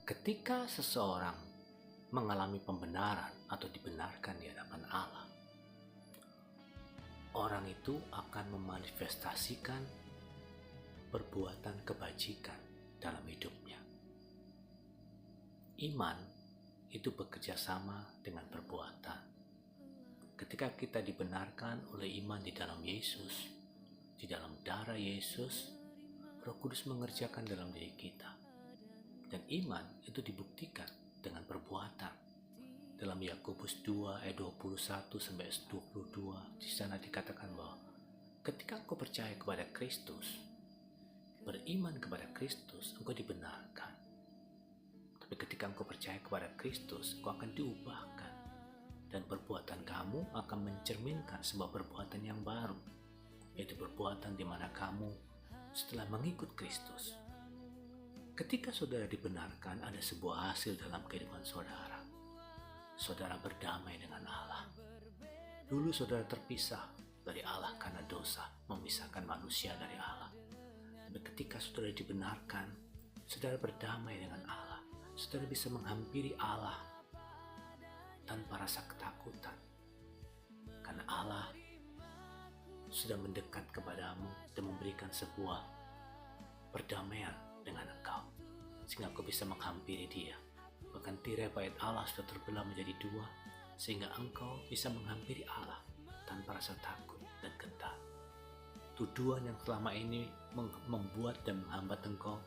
Ketika seseorang mengalami pembenaran atau dibenarkan di hadapan Allah, orang itu akan memanifestasikan perbuatan kebajikan dalam hidupnya. Iman itu bekerja sama dengan perbuatan. Ketika kita dibenarkan oleh iman di dalam Yesus, di dalam darah Yesus, Roh Kudus mengerjakan dalam diri kita. Dan iman itu dibuktikan dengan perbuatan. Dalam Yakobus 2 ayat 21 sampai 22, di sana dikatakan bahwa ketika engkau percaya kepada Kristus, beriman kepada Kristus, engkau dibenarkan. Tapi ketika engkau percaya kepada Kristus, engkau akan diubahkan. Dan perbuatan kamu akan mencerminkan sebuah perbuatan yang baru, yaitu perbuatan di mana kamu setelah mengikut Kristus. Ketika saudara dibenarkan, ada sebuah hasil dalam kehidupan saudara. Saudara berdamai dengan Allah. Dulu saudara terpisah dari Allah karena dosa memisahkan manusia dari Allah. Dan ketika saudara dibenarkan, saudara berdamai dengan Allah. Saudara bisa menghampiri Allah tanpa rasa ketakutan. Karena Allah sudah mendekat kepadamu dan memberikan sebuah perdamaian dengan engkau, sehingga engkau bisa menghampiri Dia. Bahkan tirai bait Allah sudah terbelah menjadi dua, sehingga engkau bisa menghampiri Allah tanpa rasa takut dan gentar. Tuduhan yang selama ini membuat dan menghambat engkau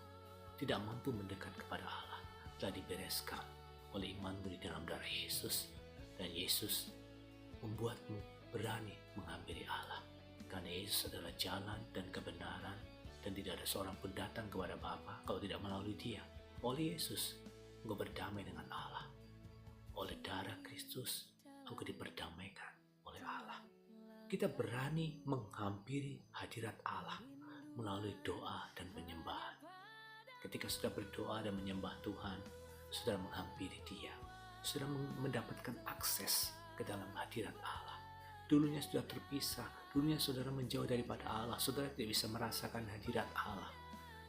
tidak mampu mendekat kepada Allah telah dibereskan oleh imanmu di dalam darah Yesus, dan Yesus membuatmu berani menghampiri Allah. Karena Yesus adalah jalan dan kebenaran, dan tidak ada seorang pun datang kepada Bapa kalau tidak melalui Dia. Oleh Yesus, engkau berdamai dengan Allah. Oleh darah Kristus, engkau diperdamaikan oleh Allah. Kita berani menghampiri hadirat Allah melalui doa dan penyembahan. Ketika sudah berdoa dan menyembah Tuhan, sudah menghampiri Dia, sudah mendapatkan akses ke dalam hadirat Allah. Dulunya sudah terpisah, dulunya saudara menjauh daripada Allah, saudara tidak bisa merasakan hadirat Allah,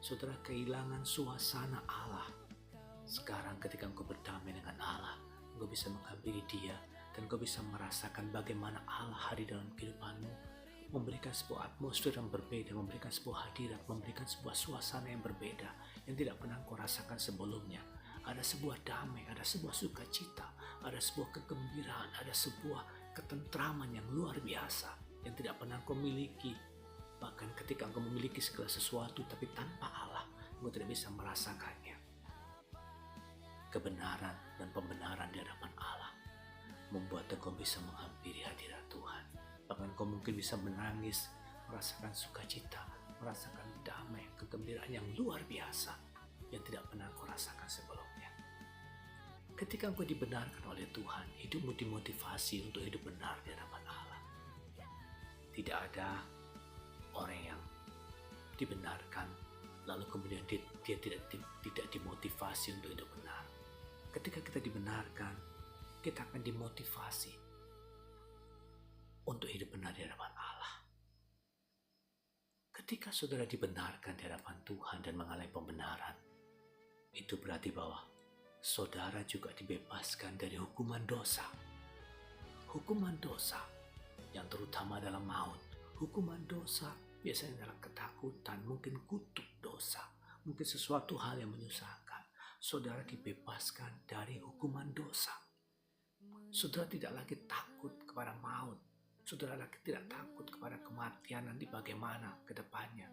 saudara kehilangan suasana Allah. Sekarang ketika engkau berdamai dengan Allah, engkau bisa menghampiri Dia, dan engkau bisa merasakan bagaimana Allah hadir dalam kehidupanmu, memberikan sebuah atmosfer yang berbeda, memberikan sebuah hadirat, memberikan sebuah suasana yang berbeda, yang tidak pernah engkau rasakan sebelumnya. Ada sebuah damai, ada sebuah sukacita, ada sebuah kegembiraan, ada sebuah ketentraman yang luar biasa yang tidak pernah engkau miliki. Bahkan ketika engkau memiliki segala sesuatu tapi tanpa Allah, engkau tidak bisa merasakannya. Kebenaran dan pembenaran di hadapan Allah membuat engkau bisa menghampiri hadirat Tuhan. Bahkan engkau mungkin bisa menangis, merasakan sukacita, merasakan damai, kegembiraan yang luar biasa yang tidak pernah engkau rasakan sebelumnya. Ketika engkau dibenarkan oleh Tuhan, hidupmu dimotivasi untuk hidup benar di hadapan Allah. Tidak ada orang yang dibenarkan lalu kemudian dia tidak dimotivasi untuk hidup benar. Ketika kita dibenarkan, kita akan dimotivasi untuk hidup benar di hadapan Allah. Ketika saudara dibenarkan di hadapan Tuhan dan mengalami pembenaran, itu berarti bahwa saudara juga dibebaskan dari hukuman dosa. Hukuman dosa yang terutama adalah maut. Hukuman dosa biasanya adalah ketakutan, mungkin kutuk dosa, mungkin sesuatu hal yang menyusahkan. Saudara dibebaskan dari hukuman dosa. Saudara tidak lagi takut kepada maut. Saudara lagi tidak takut kepada kematian nanti bagaimana ke depannya.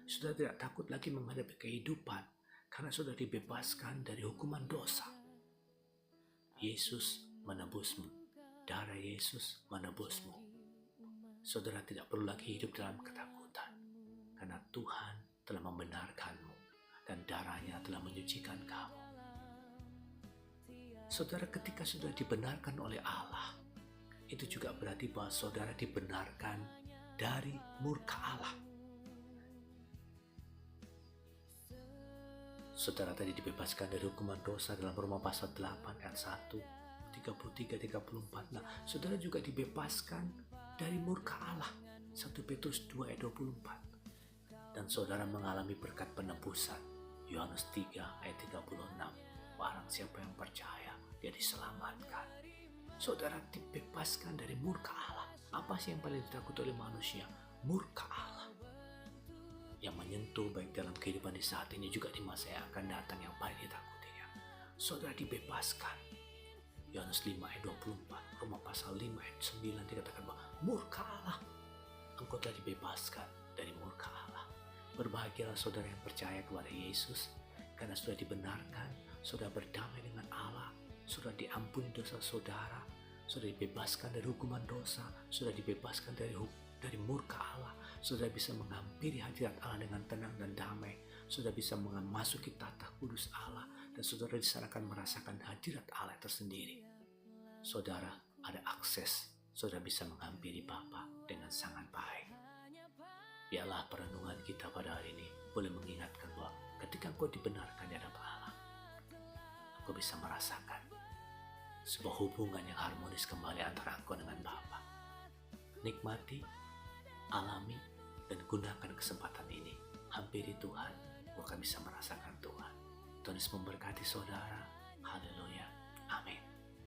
Saudara tidak takut lagi menghadapi kehidupan, karena sudah dibebaskan dari hukuman dosa. Yesus menebusmu. Darah Yesus menebusmu. Saudara tidak perlu lagi hidup dalam ketakutan, karena Tuhan telah membenarkanmu dan darahnya telah menyucikan kamu. Saudara, ketika sudah dibenarkan oleh Allah, itu juga berarti bahwa saudara dibenarkan dari murka Allah. Saudara tadi dibebaskan dari hukuman dosa dalam Roma pasal 8 ayat 1, 33-34. Nah, saudara juga dibebaskan dari murka Allah. 1 Petrus 2 ayat 24. Dan saudara mengalami berkat penebusan. Yohanes 3 ayat 36. siapa yang percaya, dia diselamatkan. Saudara dibebaskan dari murka Allah. Apa sih yang paling ditakuti oleh manusia? Murka Allah. Yang menyentuh baik dalam kehidupan di saat ini juga di masa yang akan datang yang paling ditakutinya. Saudara dibebaskan. Yohanes 5 ayat 24, Roma pasal 5 ayat 9 dikatakan bahwa murka Allah. Engkau telah dibebaskan dari murka Allah. Berbahagialah saudara yang percaya kepada Yesus, karena sudah dibenarkan, sudah berdamai dengan Allah, sudah diampuni dosa saudara, sudah dibebaskan dari hukuman dosa, sudah dibebaskan dari murka Allah, sudah bisa menghampiri hadirat Allah dengan tenang dan damai, sudah bisa memasuki tata kudus Allah, dan saudara di sana akan merasakan hadirat Allah tersendiri. Saudara ada akses, saudara bisa menghampiri Bapa dengan sangat baik. Biarlah perenungan kita pada hari ini boleh mengingatkan bahwa ketika engkau dibenarkan di hadapan Allah, engkau bisa merasakan sebuah hubungan yang harmonis kembali antara engkau dengan Bapa. Nikmati, alami, dan gunakan kesempatan ini. Hampiri Tuhan, engkau akan bisa merasakan Tuhan. Tuhan Yesus memberkati saudara. Haleluya. Amin.